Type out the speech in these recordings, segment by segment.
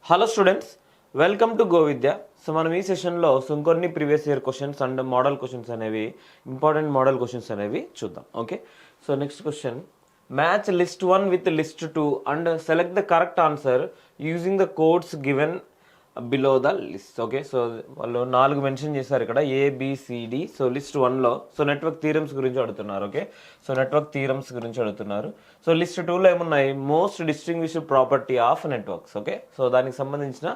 Hello students, welcome to go Vidya. So మనం ఈ సెషన్లో ఇంకొన్ని previous year questions and model questions అనేవి ఇంపార్టెంట్ మోడల్ క్వశ్చన్స్ అనేవి చూద్దాం. Okay, so next question, match list 1 with list 2 and select the correct answer using the codes given below the list. Okay, so వాళ్ళు 4 mention చేశారు ఇక్కడ, A B C D. So list 1లో so network theorems గురించి అడుగుతున్నారు. Okay, so network theorems గురించి అడుగుతున్నారు. So list 2లో ఏమున్నాయి, most distinguished property of networks. Okay, so దానికి సంబంధించిన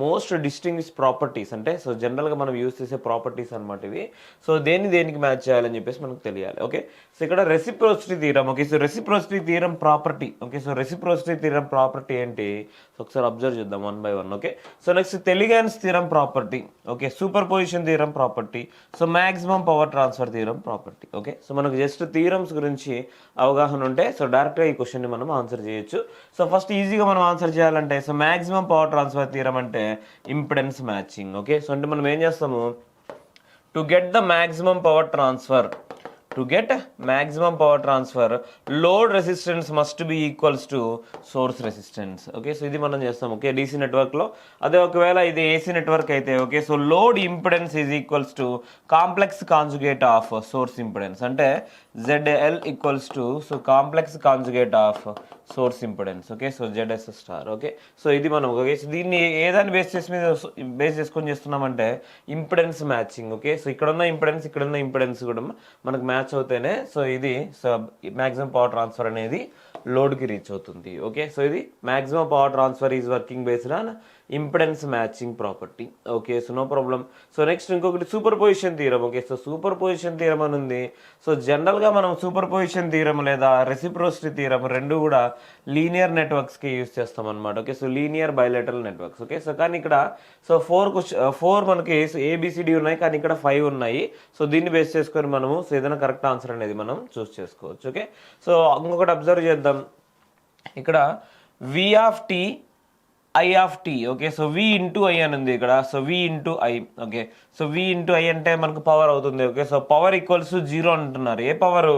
మోస్ట్ డిస్టింగ్విష్ ప్రాపర్టీస్ అంటే సో జనరల్గా మనం యూజ్ చేసే ప్రాపర్టీస్ అనమాట ఇవి. సో దేనికి మ్యాచ్ చేయాలని చెప్పేసి మనకు తెలియాలి. ఓకే, సో ఇక్కడ reciprocity theorem. Okay, so reciprocity theorem property. Okay, so reciprocity theorem property ఏంటి, సో ఒకసారి అబ్జర్వ్ చేద్దాం 1 by 1. Okay, so next Tellegen's theorem property. Okay, superposition theorem property. So maximum power transfer theorem property. Okay, so మనకు just theorems గురించి అవగాహన ఉంటే so డైరెక్ట్గా ఈ క్వశ్చన్ని మనం ఆన్సర్ చేయొచ్చు. సో ఫస్ట్ ఈజీగా మనం ఆన్సర్ చేయాలంటే so maximum power transfer theorem అంటే ఇంపిడెన్స్ మ్యాచింగ్. ఓకే, సో అంటే మనం ఏం చేస్తాము, to get the maximum power transfer, load resistance must be equals to source resistance. Okay, so ఇది మనం చేస్తాం. ఓకే, డీసీ నెట్వర్క్లో. అదే ఒకవేళ ఇది ఏసీ నెట్వర్క్ అయితే okay, so load impedance is equals to complex conjugate of source impedance. అంటే ZL equals to so complex conjugate of source impedance. Okay, so ZS star. Okay, so ఇది మనం okay, so దీన్ని ఏదాన్ని base చేసుకొని చేస్తున్నామంటే impedance matching. Okay, so ఇక్కడున్న impedance కూడా మనకు మ్యాచ్ అవుతేనే సో ఇది సో మ్యాక్సిమం పవర్ ట్రాన్స్ఫర్ అనేది లోడ్కి రీచ్ అవుతుంది. ఓకే, సో ఇది maximum power transfer is working based on impedance matching property. Okay, so no problem. So next ఇంకొకటి superposition theorem. Okay, so superposition theorem అని ఉంది. So జనరల్గా మనం superposition theorem లేదా reciprocity theorem రెండు కూడా linear నెట్వర్క్స్కి use చేస్తాం అనమాట. Okay, so linear bilateral networks. Okay, so కానీ ఇక్కడ సో 4 మనకి ఏబిసిడి ఉన్నాయి, కానీ ఇక్కడ 5 ఉన్నాయి. సో దీన్ని బేస్ చేసుకొని మనము సో ఏదైనా కరెక్ట్ ఆన్సర్ అనేది మనం చూస్ చేసుకోవచ్చు. ఓకే, సో ఇంకొకటి అబ్జర్వ్ చేద్దాం ఇక్కడ, V of t I of t. Okay, so V into I అని ఉంది ఇక్కడ. So V into I. Okay, so V into I అంటే మనకు పవర్ అవుతుంది. Okay, so power equals to 0 అంటున్నారు. ఏ power,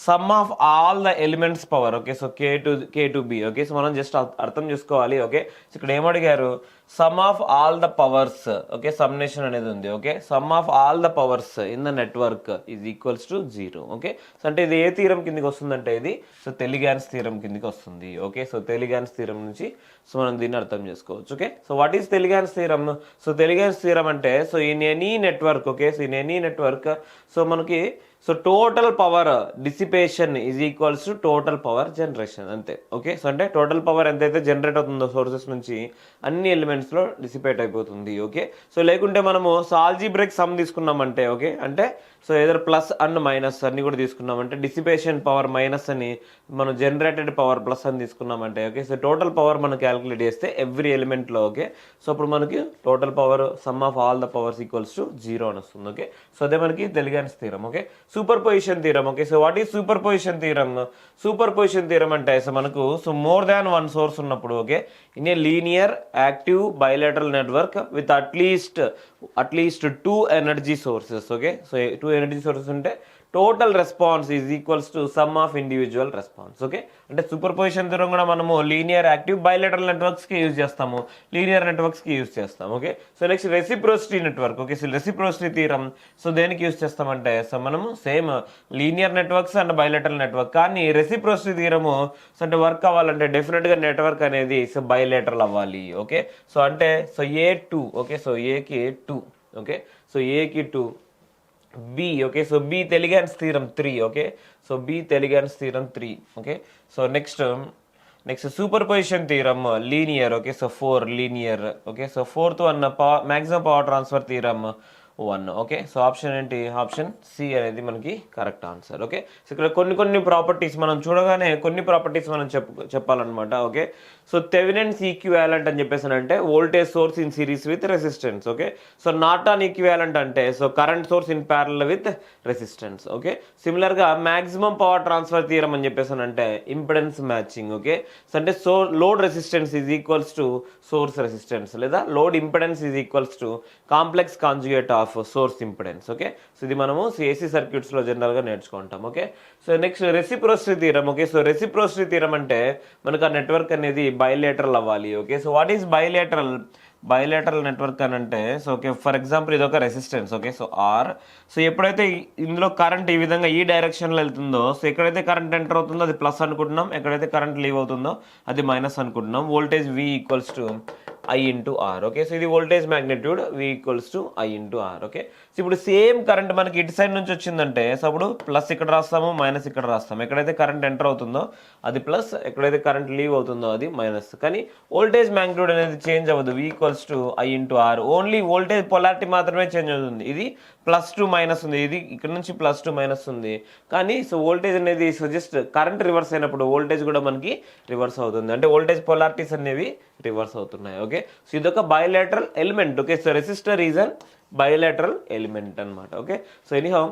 sum of all the elements power. Okay, so K to B. Okay, so మనం just అర్థం చేసుకోవాలి. ఓకే, సో ఇక్కడ ఏమడిగారు, sum of all the powers. Okay, summation అనేది ఉంది. Okay, some of all the powers in the network is equals to 0. Okay, so అంటే ఇది ఏ theorem కిందకి వస్తుందంటే ఇది సో తెలిగాన్స్ థీరం కిందకి వస్తుంది. ఓకే, సో తెలిగాన్స్ థీరం నుంచి సో మనం దీన్ని అర్థం చేసుకోవచ్చు. Okay, so what is Tellegen's theorem. So Tellegen's theorem అంటే so in any network. Okay, so in any network so మనకి so total power dissipation is equals to total power generation అంతే. Okay, so అంటే total power ఎంతైతే generate అవుతుందో sources నుంచి అన్ని ఎలిమెంట్స్లో dissipate అయిపోతుంది. ఓకే, సో లేకుంటే మనము సో ఆల్జీబ్రిక్ సమ్ తీసుకున్నామంటే ఓకే, అంటే సో ఏదో ప్లస్ అండ్ మైనస్ అన్ని కూడా తీసుకున్నామంటే డిసిపేషన్ పవర్ మైనస్ అని, మనం జనరేటెడ్ పవర్ ప్లస్ అని తీసుకున్నామంటే ఓకే, సో టోటల్ పవర్ మనం క్యాలిక్యులేట్ చేస్తే ఎవ్రీ ఎలిమెంట్లో. ఓకే, సో అప్పుడు మనకి total power sum of all the powers equals to 0 అని వస్తుంది. ఓకే, సో అదే మనకి Tellegen's theorem. Okay, superposition theorem. Okay, so what is superposition theorem. Superposition theorem అంటే so మనకు so more than 1 source ఉన్నప్పుడు okay, in a linear active bilateral network with at least 2 energy sources. Okay, so 2 energy sources ఉంటే total response is equals to some of individual response. Okay, అంటే super position theorem కూడా మనము linear active bilateral నెట్వర్క్స్కి use చేస్తాము, linear నెట్వర్క్స్కి use చేస్తాము. Okay, so next reciprocity network. Okay, so reciprocity theorem so దేనికి use చేస్తామంటే so మనము same linear networks and bilateral network, కానీ reciprocity థీరము so అంటే వర్క్ అవ్వాలంటే డెఫినెట్గా నెట్వర్క్ అనేది సో బైలేటరల్ అవ్వాలి. ఓకే, సో అంటే సో A2. ఓకే, సో ఏకి 2. ఓకే, సో ఏకి 2 B. Okay, so B Tellegen's theorem 3. Okay, so B Tellegen's theorem 3. Okay, so next superposition theorem linear. Okay, so 4 linear. Okay, so 4th one maximum power transfer theorem 1. Okay, so option ఏంటి, option C అనేది మనకి correct answer. Okay, so ఇక్కడ కొన్ని properties మనం చూడగానే కొన్ని properties మనం చెప్పాలన్నమాట. ఓకే, సో థెవెనిన్స్ ఈక్వివాలెంట్ అని చెప్పేసి అంటే voltage source in series with resistance. Okay, so Norton equivalent అంటే so current source in parallel with resistance. Okay, సిమిలర్గా మ్యాక్సిమం పవర్ ట్రాన్స్ఫర్ థియరం అని చెప్పేసి అంటే ఇంపిడెన్స్ మ్యాచింగ్. ఓకే, సో అంటే load resistance is equals to source resistance, లేదా load impedance is equals to complex conjugate of of source impedance. Okay, so ఇది మనము AC సర్క్యూట్స్లో జనరల్గా నేర్చుకుంటాం. Okay, so next reciprocity theorem. Okay, so reciprocity theorem అంటే మనకు ఆ నెట్వర్క్ అనేది బైలేటరల్ అవ్వాలి. Okay, so what is bilateral network అని అంటే, సో ఓకే ఫర్ ఎగ్జాంపుల్ ఇది ఒక resistance. Okay, so R, so ఎప్పుడైతే ఇందులో కరెంట్ ఈ విధంగా ఈ డైరెక్షన్లో వెళ్తుందో, సో ఎక్కడైతే కరెంట్ ఎంటర్ అవుతుందో అది ప్లస్ అనుకుంటున్నాం, ఎక్కడైతే కరెంట్ లీవ్ అవుతుందో అది మైనస్ అనుకుంటున్నాం. Voltage V equals to I into R. Okay, so ఇది voltage magnitude V equals to I into R. Okay, so ఇప్పుడు సేమ్ కరెంట్ మనకి ఇటు సైడ్ నుంచి వచ్చిందంటే, సో అప్పుడు ప్లస్ ఇక్కడ రాస్తాము, మైనస్ ఇక్కడ రాస్తాము. ఎక్కడైతే కరెంట్ ఎంటర్ అవుతుందో అది ప్లస్, ఎక్కడైతే కరెంట్ లీవ్ అవుతుందో అది మైనస్. కానీ వోల్టేజ్ మ్యాగ్నిట్యూడ్ అనేది చేంజ్ అవ్వదు. V equals to I into R. Only voltage polarity మాత్రమే చేంజ్ అవుతుంది. ఇది ప్లస్ టు మైనస్ ఉంది, ఇది ఇక్కడ నుంచి ప్లస్ టు మైనస్ ఉంది. కానీ సో వోల్టేజ్ అనేది సో జస్ట్ కరెంట్ రివర్స్ అయినప్పుడు వోల్టేజ్ కూడా మనకి రివర్స్ అవుతుంది, అంటే వోల్టేజ్ పొలారిటీస్ అనేవి రివర్స్ అవుతున్నాయి. ఓకే, సో ఇదొక bilateral element. Okay, so resistor is an bilateral element అనమాట. ఓకే, సో ఎనీహౌ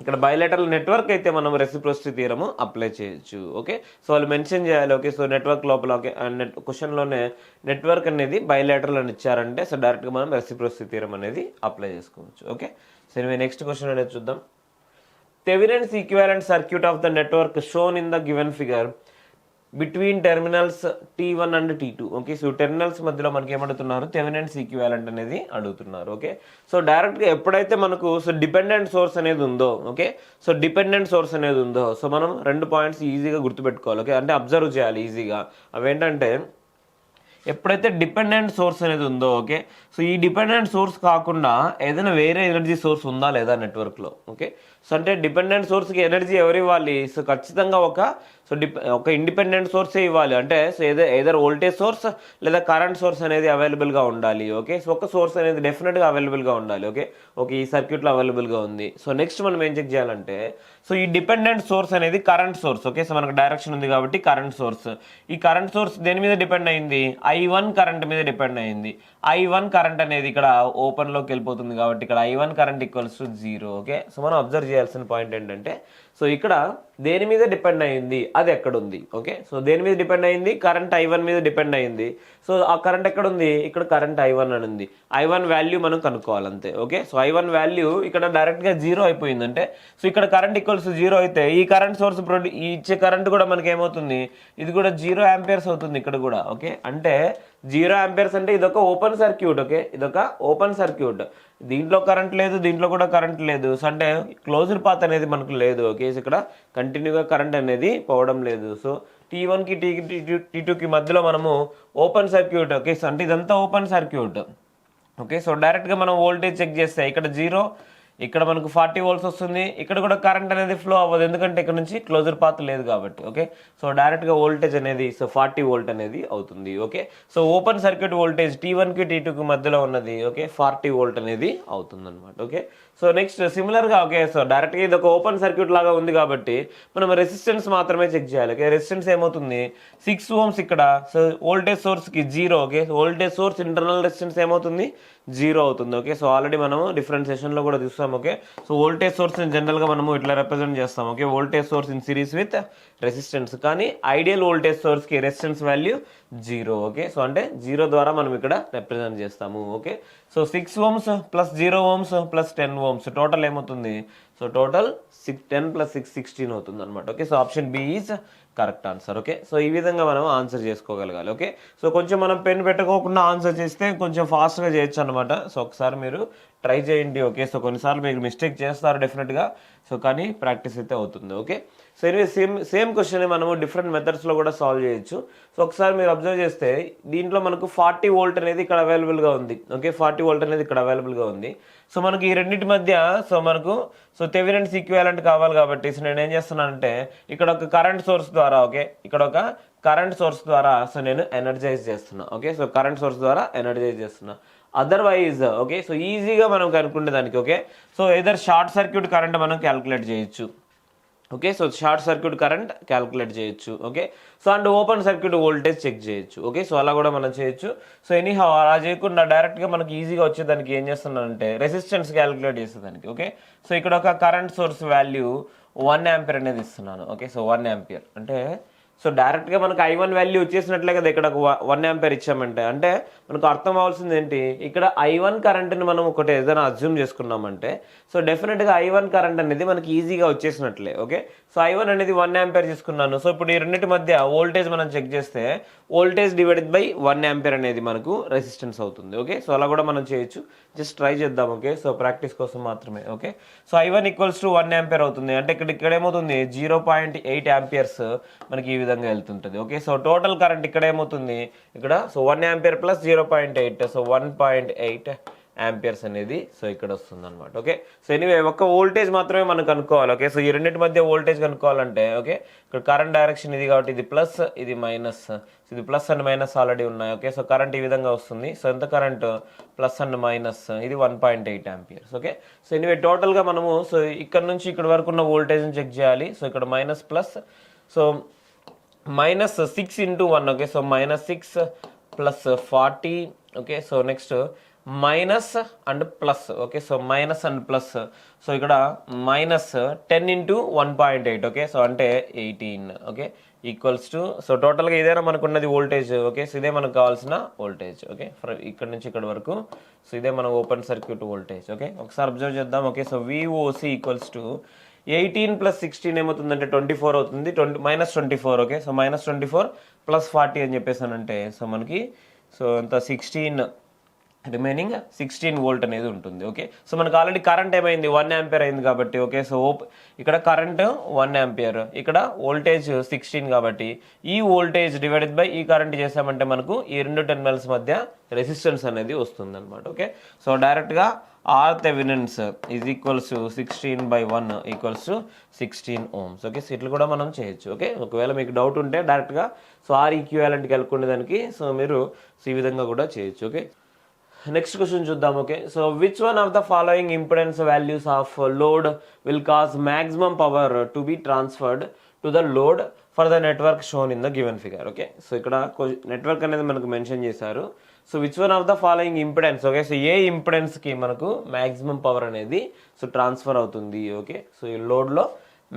ఇక్కడ బైలేటరల్ నెట్వర్క్ అయితే మనం రెసిప్రోసిటీ థియరమ్ అప్లై చేయొచ్చు. ఓకే, సో వాళ్ళు మెన్షన్ చేయాలి. ఓకే, సో నెట్వర్క్ లోపల ఓకే క్వశ్చన్లోనే నెట్వర్క్ అనేది బైలేటరల్ అని ఇచ్చారంటే సో డైరెక్ట్గా మనం రెసిప్రోసిటీ థియరమ్ అనేది అప్లై చేసుకోవచ్చు. ఓకే, సో నెక్స్ట్ క్వశ్చన్ అనేది చూద్దాం. Thevenin's equivalent circuit off the network shown in the given figure between terminals T1 and T2. Okay, so terminals మధ్యలో మనకి ఏమడుతున్నారు, థెవెనిన్స్ ఈక్వివాలెంట్ అనేది అడుగుతున్నారు. ఓకే, సో డైరెక్ట్గా ఎప్పుడైతే మనకు సో డిపెండెంట్ సోర్స్ అనేది ఉందో, ఓకే సో డిపెండెంట్ సోర్స్ అనేది ఉందో, సో మనం 2 పాయింట్స్ ఈజీగా గుర్తుపెట్టుకోవాలి. ఓకే, అంటే అబ్జర్వ్ చేయాలి ఈజీగా. అవేంటంటే ఎప్పుడైతే డిపెండెంట్ సోర్స్ అనేది ఉందో, ఓకే సో ఈ డిపెండెంట్ సోర్స్ కాకుండా ఏదైనా వేరే ఎనర్జీ సోర్స్ ఉందా లేదా నెట్వర్క్లో. ఓకే, సో అంటే డిపెండెంట్ సోర్స్కి ఎనర్జీ ఎవరు ఇవ్వాలి, సో ఖచ్చితంగా ఒక ఇండిపెండెంట్ సోర్సే ఇవ్వాలి. అంటే సో ఏదర్ వోల్టేజ్ సోర్స్ లేదా కరెంట్ సోర్స్ అనేది అవైలబుల్గా ఉండాలి. ఓకే, సో ఒక సోర్స్ అనేది డెఫినెట్గా అవైలబుల్గా ఉండాలి. ఓకే ఈ సర్క్యూట్లో అవైలబుల్గా ఉంది. సో నెక్స్ట్ మనం ఏం చెక్ చేయాలంటే, సో ఈ డిపెండెంట్ సోర్స్ అనేది కరెంట్ సోర్స్. ఓకే, సో మనకు డైరెక్షన్ ఉంది కాబట్టి కరెంట్ సోర్స్. ఈ కరెంట్ సోర్స్ దేని మీద డిపెండ్ అయింది, I1 కరెంట్ మీద డిపెండ్ అయింది. I1 కరెంట్ అనేది ఇక్కడ ఓపెన్లోకి వెళ్ళిపోతుంది కాబట్టి ఇక్కడ I1 current equals to 0. Okay, so మనం అబ్జర్వ్ చేయాల్సిన పాయింట్ ఏంటంటే, సో ఇక్కడ దేని మీద డిపెండ్ అయింది అది ఎక్కడ ఉంది. ఓకే, సో దేని మీద డిపెండ్ అయింది, కరెంట్ I1 మీద డిపెండ్ అయింది. సో ఆ కరెంట్ ఎక్కడ ఉంది, ఇక్కడ కరెంట్ I1 అని ఉంది. I1 వాల్యూ మనం కనుక్కోవాలంతే. ఓకే, సో I1 వాల్యూ ఇక్కడ డైరెక్ట్గా 0 అయిపోయిందంటే, సో ఇక్కడ కరెంట్ ఈక్వల్స్ 0 అయితే ఈ కరెంట్ సోర్స్ ఇచ్చే కరెంట్ కూడా మనకి ఏమవుతుంది, ఇది కూడా 0 ఆంపియర్స్ అవుతుంది ఇక్కడ కూడా. ఓకే, అంటే 0 ఆంపియర్స్ అంటే ఇదొక ఓపెన్ సర్క్యూట్. ఓకే, ఇదొక ఓపెన్ సర్క్యూట్, దీంట్లో కరెంట్ లేదు, దీంట్లో కూడా కరెంట్ లేదు. సో అంటే క్లోజ్డ్ పాత్ అనేది మనకు లేదు. ఓకే, సో ఇక్కడ కంటిన్యూగా కరెంట్ అనేది పోవడం లేదు. సో T1కి T2కి మధ్యలో మనము ఓపెన్ సర్క్యూట్. ఓకే, సో అంటే ఇదంతా ఓపెన్ సర్క్యూట్. ఓకే, సో డైరెక్ట్గా మనం వోల్టేజ్ చెక్ చేస్తే ఇక్కడ 0, ఇక్కడ మనకు 40 volts వస్తుంది. ఇక్కడ కూడా కరెంట్ అనేది ఫ్లో అవ్వదు, ఎందుకంటే ఇక్కడ నుంచి క్లోజర్ పాత్ లేదు కాబట్టి. ఓకే, సో డైరెక్ట్గా వోల్టేజ్ అనేది సో 40 volt అనేది అవుతుంది. Okay, so open circuit voltage T1కి T2కి మధ్యలో ఉన్నది. ఓకే, 40 volt అనేది అవుతుంది అనమాట. ఓకే, సో నెక్స్ట్ సిమిలర్గా ఓకే సో డైరెక్ట్గా ఇది ఒక ఓపెన్ సర్క్యూట్ లాగా ఉంది కాబట్టి మనం రెసిస్టెన్స్ మాత్రమే చెక్ చేయాలి. ఓకే, రెసిస్టెన్స్ ఏమవుతుంది 6 ohms ఇక్కడ. సో వోల్టేజ్ సోర్స్కి 0. Okay, voltage source internal resistance ఏమవుతుంది 0 అవుతుంది. ఓకే, సో ఆల్రెడీ మనము డిఫరెన్సియేషన్లో కూడా చూస్తాం. ఓకే, సో వోల్టేజ్ సోర్స్ని జనరల్గా మనము ఇట్లా రిప్రజెంట్ చేస్తాం. Okay, voltage source in series with resistance. కానీ ఐడియల్ వోల్టేజ్ సోర్స్కి రెసిస్టెన్స్ వాల్యూ 0. ఓకే, సో అంటే 0 ద్వారా మనం ఇక్కడ రిప్రజెంట్ చేస్తాము. Okay, so 6 ohms plus 0 ohms plus 10 ohms total ఏమవుతుంది, సో టోటల్ 10 + 6 16 అవుతుంది అనమాట. Okay, so option B is correct answer. Okay, so ఈ విధంగా మనం ఆన్సర్ చేసుకోగలగాలి. ఓకే, సో కొంచెం మనం పెన్ పెట్టుకోకుండా ఆన్సర్ చేస్తే కొంచెం ఫాస్ట్గా చేయొచ్చు అనమాట. సో ఒకసారి మీరు ట్రై చేయండి. ఓకే, సో కొన్నిసార్లు మీరు మిస్టేక్ చేస్తారు డెఫినెట్గా, సో కానీ ప్రాక్టీస్ అయితే అవుతుంది. Okay, so anyway same question మనము డిఫరెంట్ మెథడ్స్లో కూడా సాల్వ్ చేయొచ్చు. సో ఒకసారి మీరు అబ్జర్వ్ చేస్తే దీంట్లో మనకు 40 volt అనేది ఇక్కడ అవైలబుల్గా ఉంది. ఓకే, 40 volt అనేది ఇక్కడ అవైలబుల్గా ఉంది. సో మనకి ఈ రెండింటి మధ్య సో థెవెనిన్స్ ఈక్వివాలెంట్ కావాలి కాబట్టి సో నేను ఏం చేస్తున్నానంటే ఇక్కడ ఒక కరెంట్ సోర్స్ ద్వారా ఓకే ఇక్కడ ఒక కరెంట్ సోర్స్ ద్వారా సో నేను ఎనర్జైజ్ చేస్తున్నా. ఓకే, సో కరెంట్ సోర్స్ ద్వారా ఎనర్జైజ్ చేస్తున్నా. అదర్వైజ్ ఓకే సో ఈజీగా మనం కనుక్కుంటే దానికి okay so either short circuit current మనం క్యాలిక్యులేట్ చేయొచ్చు. Okay, so short circuit current calculate చేయొచ్చు. Okay, so and open circuit voltage check చేయొచ్చు. ఓకే, సో అలా కూడా మనం చేయొచ్చు. సో ఎనీహౌ అలా చేయకుండా డైరెక్ట్గా మనకి ఈజీగా వచ్చేదానికి ఏం చేస్తున్నానంటే రెసిస్టెన్స్ క్యాలిక్యులేట్ చేసేదానికి. ఓకే, సో ఇక్కడ ఒక కరెంట్ సోర్స్ వాల్యూ 1 ఆంపియర్ అనేది ఇస్తున్నాను. ఓకే, సో 1 ఆంపియర్ అంటే సో డైరెక్ట్గా మనకు I1 వాల్యూ వచ్చేసినట్లే కదా ఇక్కడ 1 ఆంపియర్ ఇచ్చామంటే. అంటే మనకు అర్థం అవ్వాల్సింది ఏంటి, ఇక్కడ I1 కరెంట్ని మనం ఒకటి ఏదైనా అజ్యూమ్ చేసుకున్నామంటే సో డెఫినెట్గా I1 కరెంట్ అనేది మనకి ఈజీగా వచ్చేసినట్లే. ఓకే, సో I1 అనేది 1 ఆంపియర్ తీసుకున్నాను. సో ఇప్పుడు ఈ రెండింటి మధ్య వోల్టేజ్ మనం చెక్ చేస్తే వోల్టేజ్ డివైడెడ్ బై 1 ఆంపియర్ అనేది మనకు రెసిస్టెన్స్ అవుతుంది. ఓకే, సో అలా కూడా మనం చేయొచ్చు, జస్ట్ ట్రై చేద్దాం. ఓకే, సో ప్రాక్టీస్ కోసం మాత్రమే. Okay, so I1 equals to 1 ampere అవుతుంది. అంటే ఇక్కడ ఏమవుతుంది 0.8 ఆంపియర్స్ మనకి ఈ విధంగా వెళ్తుంటుంది. ఓకే, సో టోటల్ కరెంట్ ఇక్కడ ఏమవుతుంది, ఇక్కడ so 1 ampere plus 0.8, so 1.8 amperes అనేది సో ఇక్కడ వస్తుంది అనమాట. ఓకే, సో ఎనీవే ఒక వోల్టేజ్ మాత్రమే మనం కనుక్కోవాలి. ఓకే, సో ఈ రెండింటి మధ్య వోల్టేజ్ కనుక్కోవాలంటే ఓకే, ఇక్కడ కరెంట్ డైరెక్షన్ ఇది కాబట్టి ఇది ప్లస్ ఇది మైనస్, ఇది ప్లస్ అండ్ మైనస్ ఆల్రెడీ ఉన్నాయి. ఓకే, సో కరెంట్ ఈ విధంగా వస్తుంది. సో ఎంత కరెంట్ ప్లస్ అండ్ మైనస్ ఇది 1.8 ఆంపియర్స్. ఓకే, సో ఎనీవే టోటల్గా మనము సో ఇక్కడ నుంచి ఇక్కడ వరకు ఉన్న వోల్టేజ్ని చెక్ చేయాలి. సో ఇక్కడ minus plus, so minus 6 into 1. Okay, so -6 plus 40. Okay, so next minus and plus. Okay, so minus and plus, so ఇక్కడ మైనస్ 10 into 1.8. ఓకే, సో అంటే 18. ఓకే, ఈక్వల్స్ టు సో టోటల్గా ఇదేనా మనకున్నది వోల్టేజ్. ఓకే, సో ఇదే మనకు కావాల్సిన voltage. Okay, ఇక్కడ నుంచి ఇక్కడ వరకు సో ఇదే మన ఓపెన్ సర్క్యూట్ వోల్టేజ్. ఓకే, ఒకసారి అబ్జర్వ్ చేద్దాం. Okay, so VOC equals to 18 + 16 ఏమవుతుందంటే 24 అవుతుంది, -24. ఓకే, సో -24 + 40 అని చెప్పేసానంటే సో మనకి సో అంత 16 రిమైనింగ్ 16 వోల్ట్ అనేది ఉంటుంది. ఓకే, సో మనకు ఆల్రెడీ కరెంట్ ఏమైంది 1 ఆంపియర్ అయింది కాబట్టి. ఓకే, సో ఇక్కడ కరెంట్ 1 ఆంపియర్, ఇక్కడ వోల్టేజ్ 16 కాబట్టి ఈ వోల్టేజ్ డివైడెడ్ బై ఈ కరెంట్ చేసామంటే మనకు ఈ రెండు టెర్మినల్స్ మధ్య రెసిస్టెన్స్ అనేది వస్తుంది అనమాట. ఓకే, సో డైరెక్ట్గా R Thevenin's is equals to 16/1 equals to 16 ohms. Okay, so ఇట్లా కూడా మనం చేయొచ్చు. ఓకే, ఒకవేళ మీకు డౌట్ ఉంటే డైరెక్ట్గా సో R ఈక్వివాలెంట్కి కలుపుకునే దానికి సో మీరు ఈ విధంగా కూడా చేయొచ్చు. ఓకే, నెక్స్ట్ క్వశ్చన్ చూద్దాం. Okay, so which one of the following impedance values of load will cause maximum power to be transferred to the load for the network shown in the given figure. Okay, so ఇక్కడ నెట్వర్క్ అనేది మనకు mention చేశారు. So which one of the following impedance. Okay, so ఏ ఇంపిడెన్స్కి మనకు maximum power అనేది so transfer అవుతుంది. ఓకే, సో ఈ లోడ్లో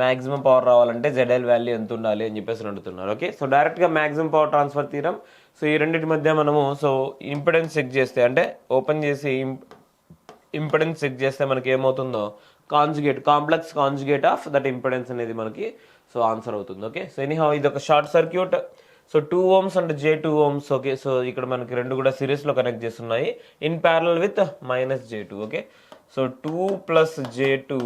మ్యాక్సిమం పవర్ రావాలంటే ZL వాల్యూ ఎంత ఉండాలి అని చెప్పేసి అడుగుతున్నారు. ఓకే, సో డైరెక్ట్గా maximum power transfer theorem. So ఈ రెండింటి మధ్య మనము సో ఇంపిడెన్స్ చెక్ చేస్తే అంటే ఓపెన్ చేసి ఇంపిడెన్స్ చెక్ చేస్తే మనకి ఏమవుతుందో conjugate complex conjugate of that impedance అనేది మనకి సో ఆన్సర్ అవుతుంది. ఓకే, సో ఎనీహౌ ఇది ఒక short circuit. So 2 ohms and J2 ohms. Okay, so ఇక్కడ మనకి రెండు కూడా సిరీస్లో కనెక్ట్ చేస్తున్నాయి in parallel with -J2. Okay, so 2 + J2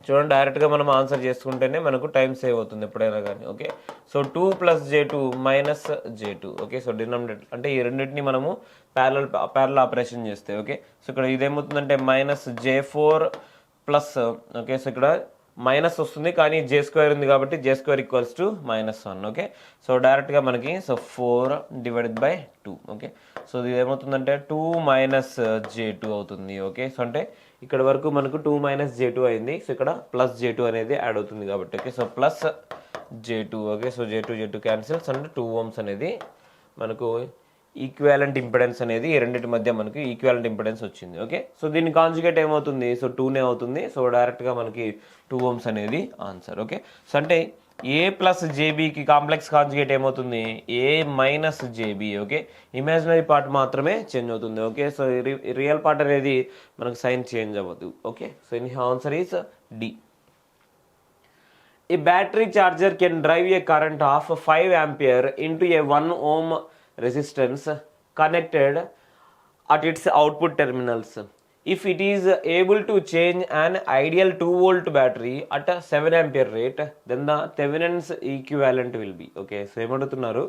చూడండి, డైరెక్ట్గా మనం ఆన్సర్ చేసుకుంటేనే మనకు టైం సేవ్ అవుతుంది ఎప్పుడైనా కానీ. Okay, so 2 + J2 -J2. Okay, so denominator అంటే ఈ రెండింటిని మనము ప్యారలల్ ఆపరేషన్ చేస్తే. ఓకే, సో ఇక్కడ ఇదేమవుతుందంటే -J4 ప్లస్. ఓకే, సో ఇక్కడ మైనస్ వస్తుంది కానీ J² ఉంది కాబట్టి J² equals to -1. Okay, so డైరెక్ట్గా మనకి సో 4/2. ఓకే, సో ఇది ఏమవుతుందంటే 2 - J2 అవుతుంది. ఓకే, సో అంటే ఇక్కడ వరకు మనకు 2 - J2 అయింది. సో ఇక్కడ +J2 అనేది యాడ్ అవుతుంది కాబట్టి. Okay, so +J2. Okay, so J2 cancels and 2 ohms అనేది మనకు ఈక్వాలెంట్ ఇంపిడెన్స్ అనేది ఈ రెండింటి మధ్య మనకి ఈక్వాలెంట్ ఇంపిడెన్స్ వచ్చింది. ఓకే, సో దీని కాంజుగేట్ ఏమవుతుంది సో 2నే అవుతుంది. సో డైరెక్ట్గా మనకి 2 ohms అనేది ఆన్సర్. ఓకే, సో అంటే A + JBకి కాంప్లెక్స్ కాంజుగేట్ ఏమవుతుంది A - JB. Okay, imaginary part మాత్రమే చేంజ్ అవుతుంది. ఓకే, సో రియల్ పార్ట్ అనేది మనకు సైన్ చేంజ్ అవ్వదు. Okay, so any answer is D. A battery charger can drive a current of 5 ampere into a 1 ohm resistance connected at its output terminals. If it is able to change an ideal 2-volt battery at a 7 ampere rate, then the Thevenin's equivalent will be. Okay, so ఏమంటున్నారు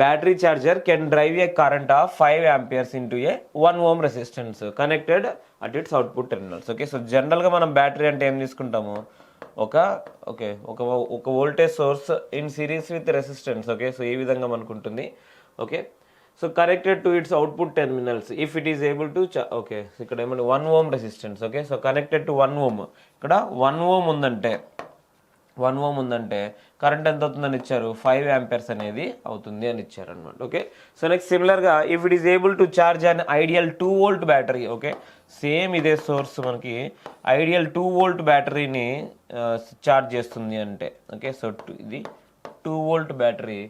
battery charger can drive a current of 5 amperes into a 1 ohm resistance connected at its output terminals. Okay, so జనరల్గా మనం battery అంటే ఏం తీసుకుంటాము ఒక voltage source in series with resistance. Okay, so ఈ విధంగా మనకు ఉంటుంది. Okay, so connected to it's output terminals if it is able to okay, so ఇక్కడ ఏమంటే 1 ohm resistance. Okay, so connected to 1 ohm, ఇక్కడ 1 ohm ఉందంటే కరెంట్ ఎంత అవుతుందని ఇచ్చారు 5 amperes అనేది అవుతుంది అని ఇచ్చారు అనమాట. ఓకే, సో నెక్స్ట్ సిమిలర్గా if it is able to charge an ideal 2-volt battery. Okay, same ఇదే సోర్స్ మనకి ఐడియల్ 2-volt బ్యాటరీని చార్జ్ చేస్తుంది అంటే. ఓకే, సో ఇది 2 volt battery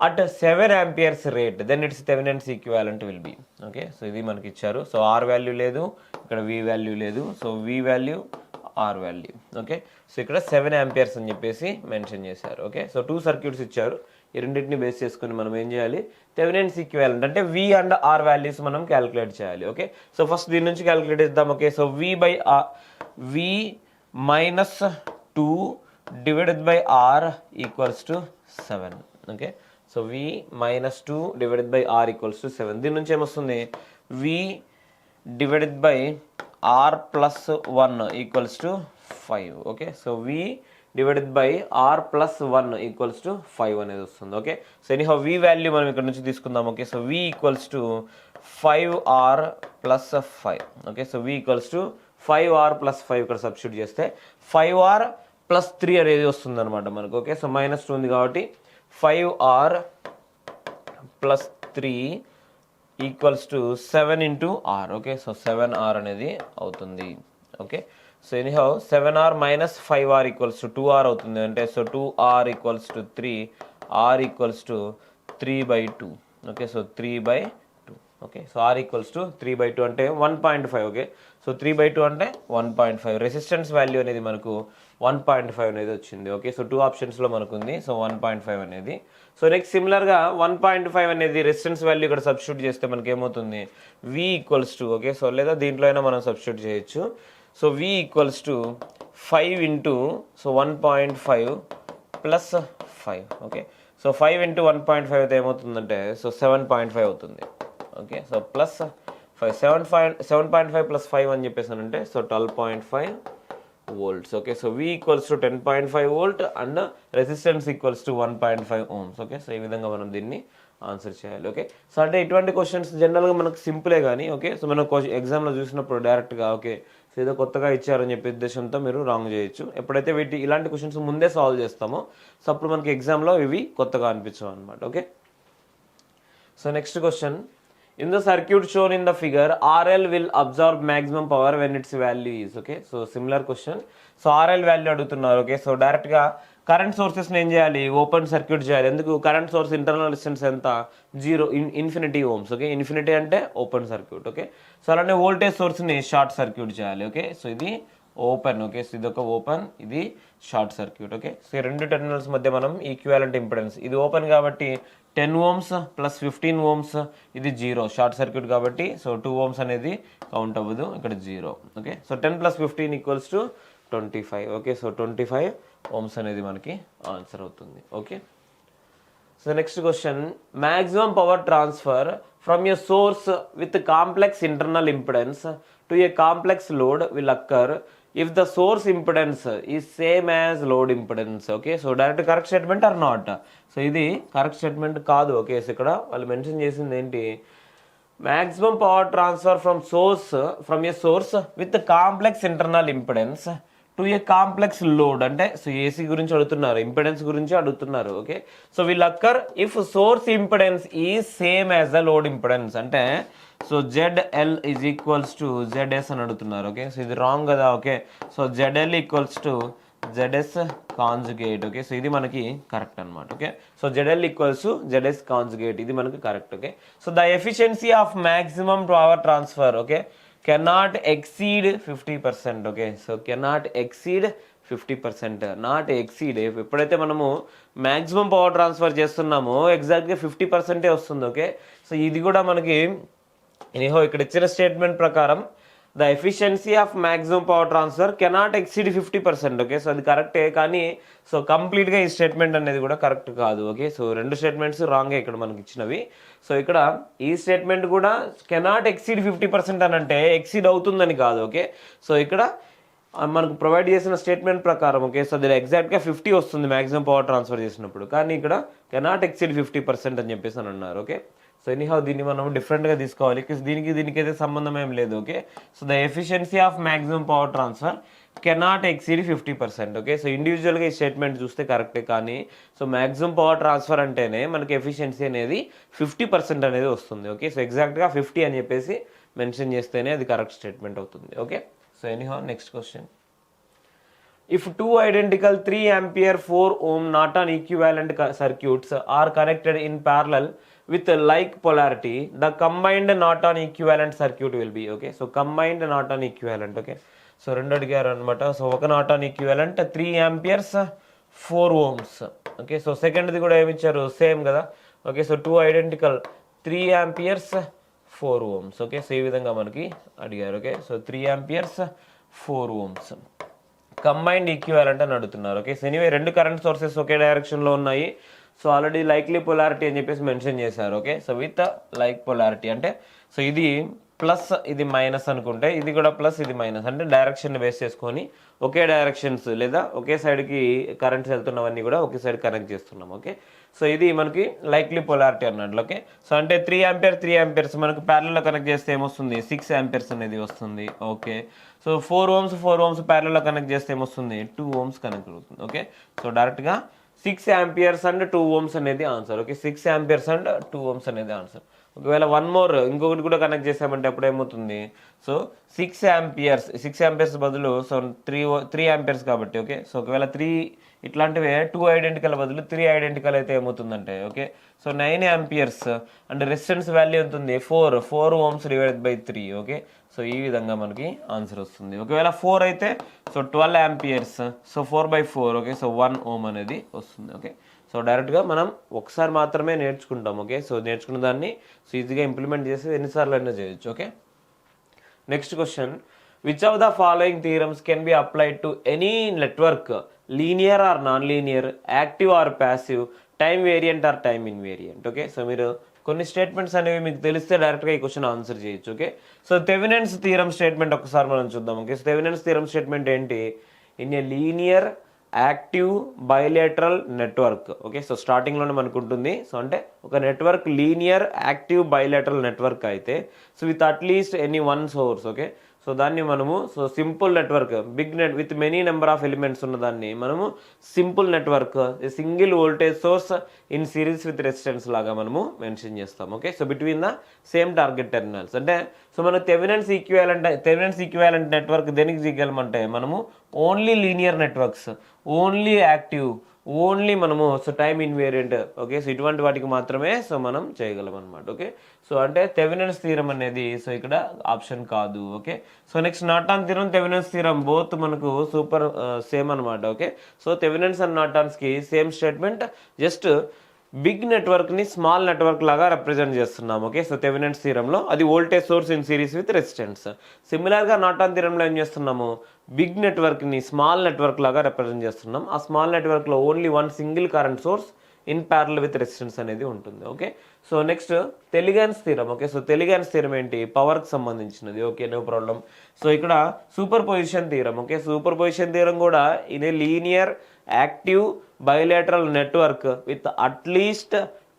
at a 7 amperes rate, then its Thevenin's equivalent will be. Okay, so ఇది మనకి ఇచ్చారు. So R value లేదు, ఇక్కడ V వాల్యూ లేదు. So V value, R value. Okay, so ఇక్కడ 7 amperes అని చెప్పేసి మెన్షన్ చేశారు. ఓకే, సో 2 సర్క్యూట్స్ ఇచ్చారు. ఈ రెండింటిని బేస్ చేసుకుని మనం ఏం చేయాలి, థెవెనిన్స్ ఈక్వివాలెంట్ అంటే V అండ్ R వాల్యూస్ మనం క్యాలిక్యులేట్ చేయాలి. ఓకే, సో ఫస్ట్ దీని నుంచి క్యాలిక్యులేట్ చేద్దాం. Okay, so V minus 2 divided by R equals to 7. Okay, so V minus 2 divided by R equals to 7. దీని నుంచి ఏమొస్తుంది, V divided by R plus 1 equals to 5. Okay, so V divided by R plus 1 equals to 5 అనేది వస్తుంది. Okay, so anyhow V value మనం ఇక్కడ నుంచి తీసుకుందాం. Okay, so V equals to 5R plus 5. Okay, so V equals to 5R plus 5 ఇక్కడ substitute చేస్తే 5R plus 3 అనేది వస్తుంది అనమాట మనకు. ఓకే, సో -2 ఉంది కాబట్టి 5R plus 3 equals to 7 into R. Okay, so 7R అనేది అవుతుంది. Okay, so anyhow 7R minus 5R equals to 2R అవుతుంది అంటే, so 2R equals to 3, R equals to 3/2. Okay, so 3/2. Okay, so R equals to 3/2 అంటే 1.5. Okay, so 3/2 అంటే 1.5. Resistance value అనేది మనకు 1.5 అనేది వచ్చింది. ఓకే, సో 2 ఆప్షన్స్లో మనకు ఉంది. సో 1.5 అనేది. సో నెక్స్ట్ సిమిలర్గా 1.5 అనేది రెసిస్టెన్స్ వాల్యూ ఇక్కడ సబ్స్టిట్యూట్ చేస్తే మనకి ఏమవుతుంది, V equals to, okay, so లేదా దీంట్లో అయినా మనం సబ్స్టిట్యూట్ చేయొచ్చు. So V equals to 5 into, so 1.5 plus 5. Okay, so 5 into 1.5 అయితే ఏమవుతుందంటే, సో 7.5 అవుతుంది. ఓకే, సో ప్లస్ 5, 7.5 ప్లస్ 5 అని చెప్పేసానంటే, so 12.5 volts. Okay, so V equals to 10.5 volt and resistance equals to 1.5 ohms. Okay, so ఈ విధంగా మనం దీన్ని ఆన్సర్ చేయాలి. ఓకే, సో అంటే ఇటువంటి క్వశ్చన్స్ జనరల్గా మనకు సింపులే కానీ, ఓకే, సో మనం ఎగ్జామ్లో చూసినప్పుడు డైరెక్ట్గా ఓకే సో ఏదో కొత్తగా ఇచ్చారని చెప్పే ఉద్దేశంతో మీరు రాంగ్ చేయొచ్చు. ఎప్పుడైతే ఇలాంటి క్వశ్చన్స్ ముందే సాల్వ్ చేస్తామో సో అప్పుడు మనకి ఎగ్జామ్లో ఇవి కొత్తగా అనిపించవు అనమాట. Okay, so next question, in the circuit shown in the figure, RL will absorb maximum power when its value is. Okay, so similar question. So RL value అడుగుతున్నారు. ఓకే, సో డైరెక్ట్గా కరెంట్ సోర్సెస్ని ఏం చేయాలి, ఓపెన్ సర్క్యూట్ చేయాలి. ఎందుకు, current source internal resistance ఎంత, 0, infinity Ohm's. Okay, infinity అంటే open circuit. Okay, so అలానే voltage సోర్స్ని short circuit చేయాలి. ఓకే, సో ఇది ఓపెన్. ఓకే, సో ఇది ఒక ఓపెన్, ఇది షార్ట్ సర్క్యూట్. ఓకే, సో ఈ రెండు టెర్మినల్స్ మధ్య మనం ఈక్వివాలెంట్ ఇంపిడెన్స్, ఇది ఓపెన్ కాబట్టి 10 ohms ప్లస్ 15 ohms, ఇది 0 షార్ట్ సర్క్యూట్ కాబట్టి, సో 2 ohms అనేది కౌంట్ అవ్వదు, ఇక్కడ 0. Okay, so 10 plus 15 equals to 25. Okay, so 25 ohms అనేది మనకి ఆన్సర్ అవుతుంది. Okay, so next question, maximum power transfer from a source with complex internal impedance to a complex load will occur if the source impedance is same as load impedance. Okay, so direct correct statement or not, so ఇది correct statement కాదు. Okay, so ఇక్కడ వాళ్ళు mention చేసింది ఏంటి, maximum power transfer from a source with complex internal impedance to a complex load అంటే, so AC గురించి అడుగుతున్నారు, impedance గురించి అడుగుతున్నారు. Okay, so will occur if source impedance is same as the load impedance అంటే, so ZL is equals to ZS అని అడుగుతున్నారు. Okay, so ఇది wrong కదా. Okay, so ZL equals to ZS conjugate. Okay, so ఇది మనకి correct అనమాట. Okay, so ZL equals to ZS conjugate, ఇది మనకి correct. Okay, so the efficiency of maximum power transfer okay cannot exceed 50%. Okay, so cannot exceed 50%, not exceed. ఎప్పుడైతే మనము maximum power transfer చేస్తున్నామో ఎగ్జాక్ట్గా 50% వస్తుంది. ఓకే, సో ఇది కూడా మనకి ఎనీహో ఇక్కడ ఇచ్చిన స్టేట్మెంట్ ప్రకారం the efficiency of maximum power transfer cannot exceed 50%. Okay, so అది కరెక్టే కానీ సో కంప్లీట్గా ఈ స్టేట్మెంట్ అనేది కూడా కరెక్ట్ కాదు. ఓకే, సో రెండు స్టేట్మెంట్స్ రాంగే ఇక్కడ మనకి ఇచ్చినవి. సో ఇక్కడ ఈ స్టేట్మెంట్ కూడా కెనాట్ ఎక్సీడ్ 50% అని అంటే ఎక్సీడ్ అవుతుందని కాదు. ఓకే, సో ఇక్కడ మనకు ప్రొవైడ్ చేసిన స్టేట్మెంట్ ప్రకారం ఓకే సో అది ఎగ్జాక్ట్గా 50 వస్తుంది మ్యాక్సిమం పవర్ ట్రాన్స్ఫర్ చేసినప్పుడు, కానీ ఇక్కడ కెనాట్ ఎక్సీడ్ 50% అని చెప్పేసి అని అన్నారు. ఓకే, సో ఎనీహౌ దీన్ని మనం డిఫరెంట్గా తీసుకోవాలి, దీనికైతే సంబంధం ఏం లేదు. Okay, so the efficiency of maximum power transfer cannot exceed 50%. Okay, so ఇండివిజువల్గా ఈ స్టేట్మెంట్ చూస్తే కరెక్టే కానీ సో మ్యాక్సిమం పవర్ ట్రాన్స్ఫర్ అంటేనే మనకి ఎఫిషియన్సీ అనేది 50% అనేది వస్తుంది. ఓకే, సో ఎగ్జాక్ట్గా 50 అని చెప్పేసి మెన్షన్ చేస్తేనే అది కరెక్ట్ స్టేట్మెంట్ అవుతుంది. Okay, so anyhow next question, if two identical 3 ampere 4 ohm Norton equivalent circuits are connected in parallel with a like polarity, the combined Norton equivalent circuit will be, okay, so combined Norton equivalent, okay, so రెండు అడిగారు అనమాట. So ఒక Norton equivalent 3 amperes 4 ohms, okay. So సెకండ్ది కూడా ఏమి ఇచ్చారు, same కదా, okay. So 2 identical 3 amperes 4 ohms, okay. So ఈ విధంగా మనకి అడిగారు, okay. So 3 amperes 4 ohms combined equivalent అని అడుగుతున్నారు, ఓకే. సో ఎనీవే రెండు కరెంట్ సోర్సెస్ ఒకే డైరెక్షన్లో ఉన్నాయి. సో ఆల్రెడీ లైక్లీ పొలారిటీ అని చెప్పేసి మెన్షన్ చేశారు, okay. So with like polarity అంటే సో ఇది ప్లస్ ఇది మైనస్ అనుకుంటే ఇది కూడా ప్లస్ ఇది మైనస్ అంటే డైరెక్షన్ బేస్ చేసుకొని ఒకే డైరెక్షన్స్ లేదా ఒకే సైడ్కి కరెంట్స్ వెళ్తున్నవన్నీ కూడా ఒకే సైడ్ కనెక్ట్ చేస్తున్నాం, ఓకే. సో ఇది మనకి లైక్లీ పొలారిటీ అన్నట్లు, ఓకే. సో అంటే 3 ఆంపియర్ 3 ఆంపియర్స్ మనకు ప్యారలల్లో కనెక్ట్ చేస్తే ఏమొస్తుంది, 6 ఆంపియర్స్ అనేది వస్తుంది, ఓకే. సో 4 ohms ప్యారలల్లో కనెక్ట్ చేస్తే ఏమొస్తుంది, 2 ohms కనెక్ట్ అవుతుంది, ఓకే. సో డైరెక్ట్గా 6 amperes అండ్ 2 ohms అనేది answer, okay. 6 amperes and 2 ohms అనేది ఆన్సర్. ఒకవేళ వన్ మోర్ ఇంకొకటి కూడా కనెక్ట్ చేసామంటే అప్పుడు ఏమవుతుంది, సో 6 amperes బదులు సో 3 amperes కాబట్టి, ఓకే. సో ఒకవేళ 3 ఇట్లాంటివే 2 ఐడెంటికల్ బదులు 3 ఐడెంటికల్ అయితే ఏమవుతుందంటే, okay. So 9 amperes and resistance value ఉంటుంది 4 ohms divided by 3, okay. So ఈ విధంగా మనకి ఆన్సర్ వస్తుంది. ఒకవేళ 4 అయితే so 12 amperes, so 4/4, okay. So 1 ohm అనేది వస్తుంది, ఓకే. సో డైరెక్ట్గా మనం ఒకసారి మాత్రమే నేర్చుకుంటాం, ఓకే. సో నేర్చుకున్న దాన్ని సో ఈజీగా ఇంప్లిమెంట్ చేసి ఎన్నిసార్లు అయినా చేయొచ్చు, okay. Next question, which of the following theorems can be applied to any network, linear or non linear, active or passive, time variant or time invariant, okay. So మీరు కొన్ని statements అనేవి మీకు తెలిస్తే డైరెక్ట్గా ఈ క్వశ్చన్ ఆన్సర్ చేయొచ్చు, okay. So Thevenin's theorem statement ఒకసారి మనం చూద్దాం, okay. So Thevenin's theorem statement ఏంటి, in a linear active bilateral network, okay. So స్టార్టింగ్లోనే మనకు ఉంటుంది. సో అంటే ఒక network linear active bilateral network అయితే so with at least any one source, okay. So దాన్ని మనము so simple network, big net with many number of elements ఉన్న దాన్ని మనము simple network, single voltage source in series with resistance లాగా మనము mention చేస్తాం, okay. So between the same target terminals అంటే so మన థెవెనిన్స్ ఈక్వివాలెంట్ నెట్వర్క్ దేనికి చేయగలమంటే మనము only linear networks, only active, only మనము so time invariant, okay. So ఇటువంటి వాటికి మాత్రమే సో మనం చేయగలం అనమాట, ఓకే. సో అంటే థెవెనిన్స్ థీరం అనేది సో ఇక్కడ ఆప్షన్ కాదు, okay. So next Norton theorem, Thevenin's theorem both మనకు సూపర్ సేమ్ అనమాట, ఓకే. సో థెవెనిన్స్ అండ్ నార్టన్స్కి సేమ్ స్టేట్మెంట్, జస్ట్ బిగ్ నెట్వర్క్ని స్మాల్ నెట్వర్క్ లాగా రిప్రజెంట్ చేస్తున్నాం, ఓకే. సో థెవెనిన్స్ థీరంలో అది voltage source in series with resistance. సిమిలర్గా నార్టన్ థీరంలో ఏం చేస్తున్నాము, బిగ్ నెట్వర్క్ని స్మాల్ నెట్వర్క్ లాగా రిప్రజెంట్ చేస్తున్నాం. ఆ స్మాల్ నెట్వర్క్లో only one single current source in parallel with resistance అనేది ఉంటుంది, okay. So next Tellegen's theorem, okay. So Tellegen's theorem ఏంటి, పవర్కి సంబంధించినది, ఓకే, నో ప్రాబ్లం. సో ఇక్కడ superposition theorem, okay. Superposition theorem కూడా ఇదే linear active bilateral network with at least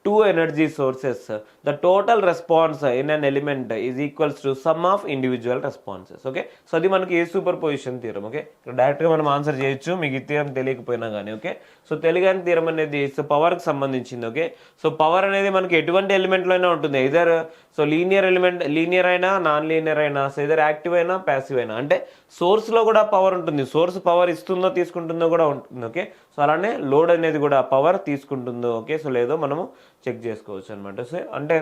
2 energy sources, the total response in an element is equals to sum of individual responses, okay. So అది మనకి ఏ super position theorem, okay. ఇక్కడ డైరెక్ట్గా మనం answer చేయొచ్చు మీకు ఈ థియరం తెలియకపోయినా కానీ, ఓకే. సో తెలియని థియరం అనేది సో పవర్కి సంబంధించింది, ఓకే. సో పవర్ అనేది మనకి ఎటువంటి ఎలిమెంట్లో అయినా ఉంటుంది, ఇదర్ సో లీనియర్ అయినా నాన్ లీనియర్ అయినా, సో ఇదర్ యాక్టివ్ అయినా ప్యాసివ్ అయినా, అంటే సోర్స్లో కూడా పవర్ ఉంటుంది, సోర్స్ పవర్ ఇస్తుందో తీసుకుంటుందో కూడా ఉంటుంది, ఓకే. సో అలానే లోడ్ అనేది కూడా పవర్ తీసుకుంటుందో, ఓకే. సో లేదో మనము చెక్ చేసుకోవచ్చు అనమాట. సో అంటే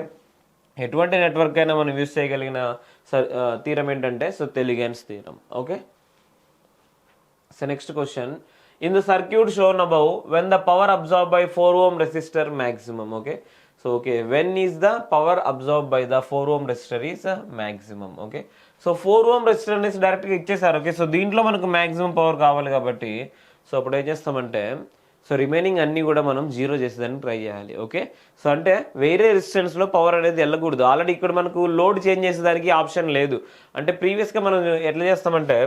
ఎటువంటి నెట్వర్క్ అయినా మనం యూజ్ చేయగలిగిన థీరం ఏంటంటే so Tellegen's theorem, okay. So next question, in the circuit shown above when the power absorb by 4 ohm resistor maximum, okay. So okay, when is the power absorb by the 4 ohm resistor is maximum, okay. So 4 ohm resistor అనేసి డైరెక్ట్గా ఇచ్చేసారు, okay. So దీంట్లో మనకు maximum power కావాలి కాబట్టి so అప్పుడు ఏం చేస్తామంటే సో రిమైనింగ్ అన్నీ కూడా మనం జీరో చేసేదానికి ట్రై చేయాలి, ఓకే. సో అంటే వేరే రెసిస్టెన్స్లో పవర్ అనేది వెళ్ళకూడదు. ఆల్రెడీ ఇక్కడ మనకు లోడ్ చేంజ్ చేసేదానికి ఆప్షన్ లేదు. అంటే ప్రీవియస్గా మనం ఎట్లా చేస్తామంటే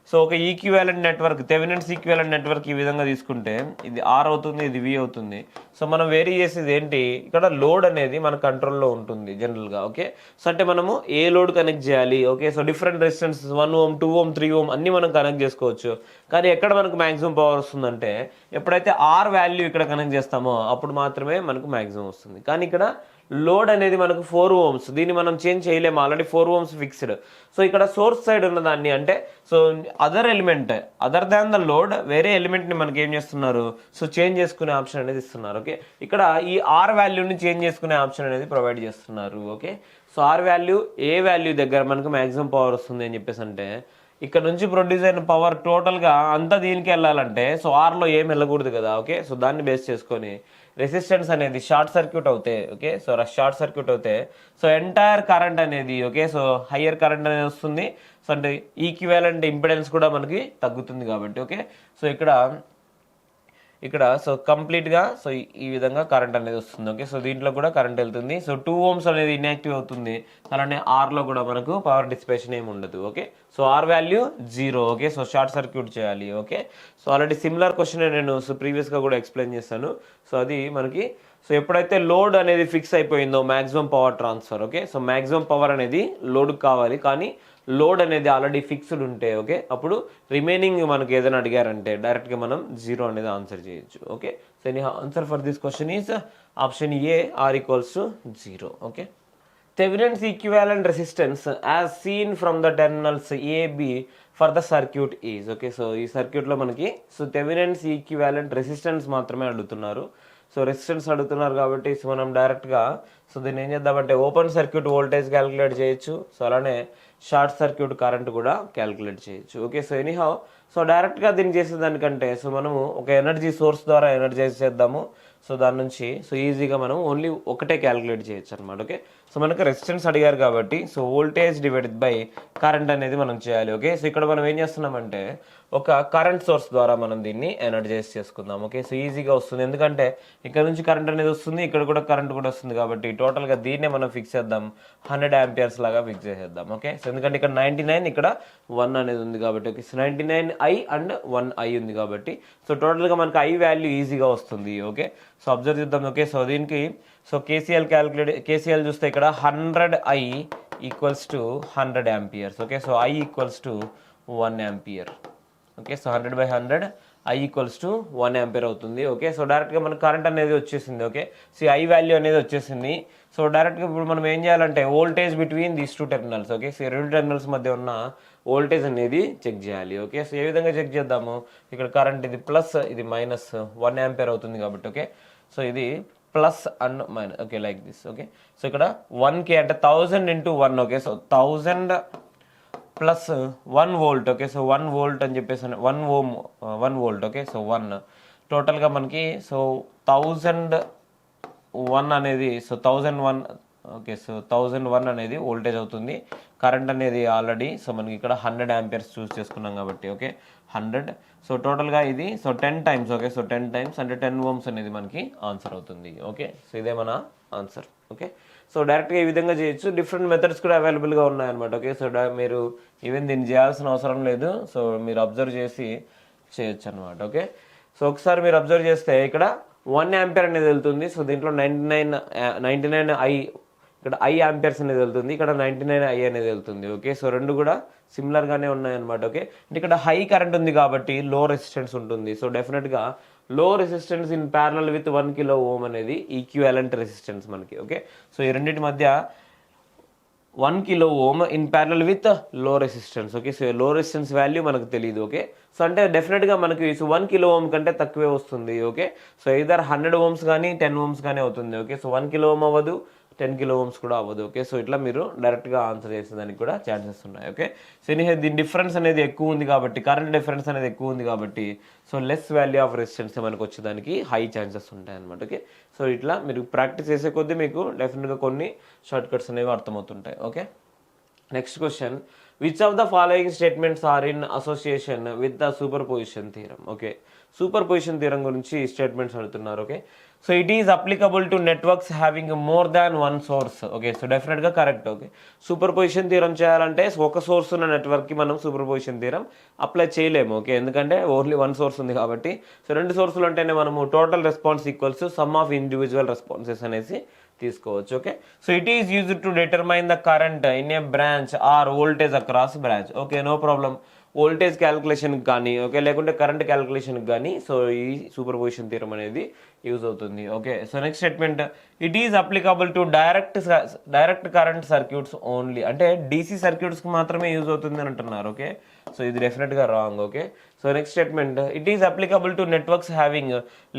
సో ఒక equivalent network, Thevenin's equivalent network ఈ విధంగా తీసుకుంటే ఇది ఆర్ అవుతుంది, ఇది వి అవుతుంది. సో మనం వేరీ చేసేది ఏంటి, ఇక్కడ లోడ్ అనేది మన కంట్రోల్లో ఉంటుంది జనరల్గా, ఓకే. సో అంటే మనము ఏ లోడ్ కనెక్ట్ చేయాలి, okay. So different resistance 1 ohm 2 ohm 3 ohm అన్నీ మనం కనెక్ట్ చేసుకోవచ్చు. కానీ ఎక్కడ మనకు మ్యాక్సిమం పవర్ వస్తుందంటే ఎప్పుడైతే ఆర్ వాల్యూ ఇక్కడ కనెక్ట్ చేస్తామో అప్పుడు మాత్రమే మనకు మ్యాక్సిమం వస్తుంది. కానీ ఇక్కడ లోడ్ అనేది మనకు 4 ohms, దీన్ని మనం చేంజ్ చేయలేము, ఆల్రెడీ 4 ohms ఫిక్స్డ్. సో ఇక్కడ సోర్స్ సైడ్ ఉన్న దాన్ని అంటే so other element other than the load వేరే ఎలిమెంట్ని మనకి ఏం చేస్తున్నారు, సో చేంజ్ చేసుకునే ఆప్షన్ అనేది ఇస్తున్నారు. ఓకే, ఇక్కడ ఈ ఆర్ వాల్యూని చేంజ్ చేసుకునే ఆప్షన్ అనేది ప్రొవైడ్ చేస్తున్నారు. ఓకే, సో ఆర్ వాల్యూ ఏ వాల్యూ దగ్గర మనకు మ్యాక్సిమం పవర్ వస్తుంది అని చెప్పేసి అంటే ఇక్కడ నుంచి ప్రొడ్యూస్ అయిన పవర్ టోటల్గా అంతా దీనికి వెళ్ళాలంటే సో ఆర్లో ఏం వెళ్ళకూడదు కదా. ఓకే, సో దాన్ని బేస్ చేసుకొని రెసిస్టెన్స్ అనేది షార్ట్ సర్క్యూట్ అవుతాయి. ఓకే, సో షార్ట్ సర్క్యూట్ అవుతే సో ఎంటైర్ కరెంట్ అనేది ఓకే సో హయ్యర్ కరెంట్ అనేది వస్తుంది. సో అంటే ఈక్వివాలెంట్ ఇంపిడెన్స్ కూడా మనకి తగ్గుతుంది కాబట్టి. ఓకే, సో ఇక్కడ సో కంప్లీట్గా సో ఈ విధంగా కరెంట్ అనేది వస్తుంది. ఓకే, సో దీంట్లో కూడా కరెంట్ వెళ్తుంది. సో 2 ohms అనేది ఇన్యాక్టివ్ అవుతుంది. అలానే ఆర్లో కూడా మనకు పవర్ డిసిపేషన్ ఏమి ఉండదు. Okay, so R value 0. Okay, so short circuit చేయాలి. Okay, so already similar question నేను సో ప్రీవియస్గా కూడా ఎక్స్ప్లెయిన్ చేస్తాను. సో అది మనకి సో ఎప్పుడైతే లోడ్ అనేది ఫిక్స్ అయిపోయిందో maximum power transfer. Okay, so maximum power అనేది లోడ్కి కావాలి, కానీ లోడ్ అనేది ఆల్రెడీ ఫిక్స్డ్ ఉంటే ఓకే అప్పుడు రిమైనింగ్ మనకి ఏదైనా అడిగారంటే డైరెక్ట్గా మనం 0 అనేది ఆన్సర్ చేయొచ్చు. Okay, so any answer for this question is option A, R equals to 0. Okay, Thevenin's equivalent resistance as seen from the terminals A, B for the circuit is. Okay, so ఈ సర్క్యూట్లో మనకి so Thevenin's equivalent resistance మాత్రమే అడుగుతున్నారు. So resistance అడుగుతున్నారు కాబట్టి so మనం డైరెక్ట్గా so దీన్ని ఏం చేద్దామంటే ఓపెన్ సర్క్యూట్ వోల్టేజ్ క్యాలిక్యులేట్ చేయొచ్చు. సో అలానే షార్ట్ సర్క్యూట్ కరెంట్ కూడా క్యాలిక్యులేట్ చేయొచ్చు. ఓకే, సో ఎనీహౌ సో డైరెక్ట్గా దీన్ని చేసేదానికంటే సో మనము ఒక ఎనర్జీ సోర్స్ ద్వారా ఎనర్జైజ్ చేద్దాము. సో దాని నుంచి సో ఈజీగా మనం ఓన్లీ ఒకటే క్యాలిక్యులేట్ చేయొచ్చు అనమాట. ఓకే, సో మనకు రెసిస్టెన్స్ అడిగారు కాబట్టి so voltage divided by current అనేది మనం చేయాలి. ఓకే, సో ఇక్కడ మనం ఏం చేస్తున్నామంటే ఒక కరెంట్ సోర్స్ ద్వారా మనం దీన్ని ఎనర్జైజ్ చేసుకుందాం. ఓకే, సో ఈజీగా వస్తుంది, ఎందుకంటే ఇక్కడ నుంచి కరెంట్ అనేది వస్తుంది, ఇక్కడ కూడా కరెంట్ కూడా వస్తుంది కాబట్టి టోటల్గా దీన్నే మనం ఫిక్స్ చేద్దాం, 100 amperes లాగా ఫిక్స్ చేసేద్దాం. ఓకే, సో ఎందుకంటే ఇక్కడ 99 ఇక్కడ 1 అనేది ఉంది కాబట్టి. Okay, so 99I and 1I ఉంది కాబట్టి సో టోటల్గా మనకి I వాల్యూ ఈజీగా వస్తుంది. ఓకే, సో అబ్జర్వ్ చేద్దాం. ఓకే, సో దీనికి సో కేసీఎల్ చూస్తే ఇక్కడ 100I equals to 100 amperes. Okay, so I equals to 1 ampere. Okay, so 100/100 I equals to 1 ampere అవుతుంది. ఓకే, సో డైరెక్ట్గా మనకు కరెంట్ అనేది వచ్చేసింది. ఓకే, సో I వాల్యూ అనేది వచ్చేసింది. సో డైరెక్ట్గా ఇప్పుడు మనం ఏం చేయాలంటే voltage between these 2 terminals. Okay, so 2 terminals మధ్య ఉన్న వోల్టేజ్ అనేది చెక్ చేయాలి. ఓకే, సో ఏ విధంగా చెక్ చేద్దాము, ఇక్కడ కరెంట్ ఇది ప్లస్ ఇది మైనస్ 1 ampere అవుతుంది కాబట్టి. ఓకే, సో ఇది plus and minus. Okay, like this. Okay, so ఇక్కడ 1K అంటే 1000 into 1. Okay, so 1000 plus 1 volt. Okay, so 1 volt అని చెప్పేసి 1 ohm 1 volt. ఓకే, సో 1 టోటల్గా మనకి సో 1001 అనేది సో 1001. ఓకే, సో 1001 అనేది వోల్టేజ్ అవుతుంది. కరెంట్ అనేది ఆల్రెడీ సో మనకి ఇక్కడ 100 amperes చూస్ చేసుకున్నాం కాబట్టి. ఓకే, 100 సో టోటల్గా ఇది so 10 times. Okay, so 10 times అంటే 10 ohms అనేది మనకి ఆన్సర్ అవుతుంది. ఓకే, సో ఇదే మన ఆన్సర్. ఓకే, సో డైరెక్ట్గా ఈ విధంగా చేయొచ్చు, డిఫరెంట్ మెథడ్స్ కూడా అవైలబుల్గా ఉన్నాయన్నమాట. ఓకే, సో మీరు ఈవెన్ దీన్ని చేయాల్సిన అవసరం లేదు, సో మీరు అబ్జర్వ్ చేసి చేయొచ్చు అనమాట. ఓకే, సో ఒకసారి మీరు అబ్జర్వ్ చేస్తే ఇక్కడ 1 ampere అనేది వెళ్తుంది. సో దీంట్లో 99I ఇక్కడ I amperes అనేది వెళ్తుంది, ఇక్కడ 99I అనేది వెళ్తుంది. ఓకే, సో రెండు కూడా సిమిలర్గానే ఉన్నాయన్నమాట. ఓకే, అంటే ఇక్కడ హై కరెంట్ ఉంది కాబట్టి లో రెసిస్టెన్స్ ఉంటుంది. సో డెఫినెట్గా లో resistance in parallel with 1 kilo ohm అనేది ఈక్వివాలెంట్ రెసిస్టెన్స్ మనకి. ఓకే, సో ఈ రెండింటి మధ్య 1 kilo ohm in parallel with లో రెసిస్టెన్స్. ఓకే, సో లో రెసిస్టెన్స్ వాల్యూ మనకు తెలియదు. ఓకే, సో అంటే డెఫినెట్గా మనకి 1 kilo ohm కంటే తక్కువే వస్తుంది. ఓకే, సో ఇదర్ 100 ohms కానీ 10 ohms కానీ అవుతుంది. ఓకే, సో 1 kilo ohm అవ్వదు, 10 kilo ohms కూడా అవ్వదు. ఓకే, సో ఇట్లా మీరు డైరెక్ట్గా ఆన్సర్ చేసేదానికి కూడా ఛాన్సెస్ ఉన్నాయి. ఓకే, సో దీని డిఫరెన్స్ అనేది ఎక్కువ ఉంది కాబట్టి, కరెంట్ డిఫరెన్స్ అనేది ఎక్కువ ఉంది కాబట్టి so less value of resistance మనకు వచ్చేదానికి హై ఛాన్సెస్ ఉంటాయి అనమాట. ఓకే, సో ఇట్లా మీరు ప్రాక్టీస్ చేసే కొద్దీ మీకు డెఫినెట్గా కొన్ని షార్ట్ కట్స్ అనేవి అర్థమవుతుంటాయి. Okay, next question, which of the following statements are in association with the superposition theorem. Okay, superposition theorem గురించి స్టేట్మెంట్స్ అడుగుతున్నారు. Okay, so it is applicable to networks having more than 1 source. Okay, so డెఫినెట్గా correct. Okay, superposition theorem చేయాలంటే ఒక source ఉన్న నెట్వర్క్కి మనం superposition theorem apply చేయలేము. Okay, ఎందుకంటే ఓన్లీ 1 source ఉంది కాబట్టి. సో 2 sources ఉంటేనే మనము total response equals sum of individual responses అనేసి తీసుకోవచ్చు. Okay, so it is used to determine the current in a branch or voltage across branch. Okay, no problem. Voltage క్యాలిక్యులేషన్కి కానీ okay, లేకుంటే current క్యాలిక్యులేషన్కి కానీ so ఈ సూపర్ పొజిషన్ థియరం అనేది use అవుతుంది. Okay, so next statement, it is applicable to direct current circuits only, అంటే DC సర్క్యూట్స్కి మాత్రమే యూజ్ అవుతుంది అని అంటున్నారు. ఓకే, సో ఇది డెఫినెట్గా wrong. Okay, so next statement, it is applicable to networks having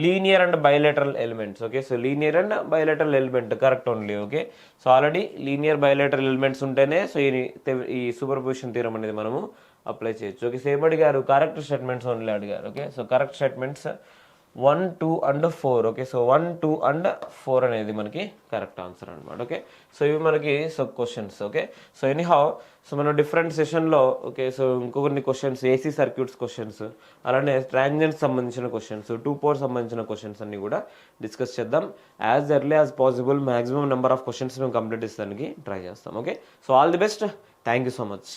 linear and bilateral elements. Okay, so linear and bilateral element correct only. Okay, so already linear bilateral elements ఉంటేనే so ఈ superposition theorem అనేది మనము apply చేయొచ్చు. Okay, same అడిగారు, correct statements only అడిగారు. Okay, so correct statements 1, 2 and 4. Okay, so 1, 2 and 4 అనేది మనకి correct answer అనమాట. ఓకే, సో ఇవి మనకి so questions. Okay, so anyhow so మనం డిఫరెంట్ సెషన్లో ఓకే సో ఇంకొన్ని క్వశ్చన్స్, ఏసీ సర్క్యూట్స్ క్వశ్చన్స్, అలానే ట్రాన్సియెంట్స్ సంబంధించిన క్వశ్చన్స్, 2 పోర్ట్ సంబంధించిన క్వశ్చన్స్ అన్ని కూడా డిస్కస్ చేద్దాం. As early as possible maximum number of questions మేము కంప్లీట్ ఇస్తానికి ట్రై చేస్తాం. Okay, so all the best, thank you so much.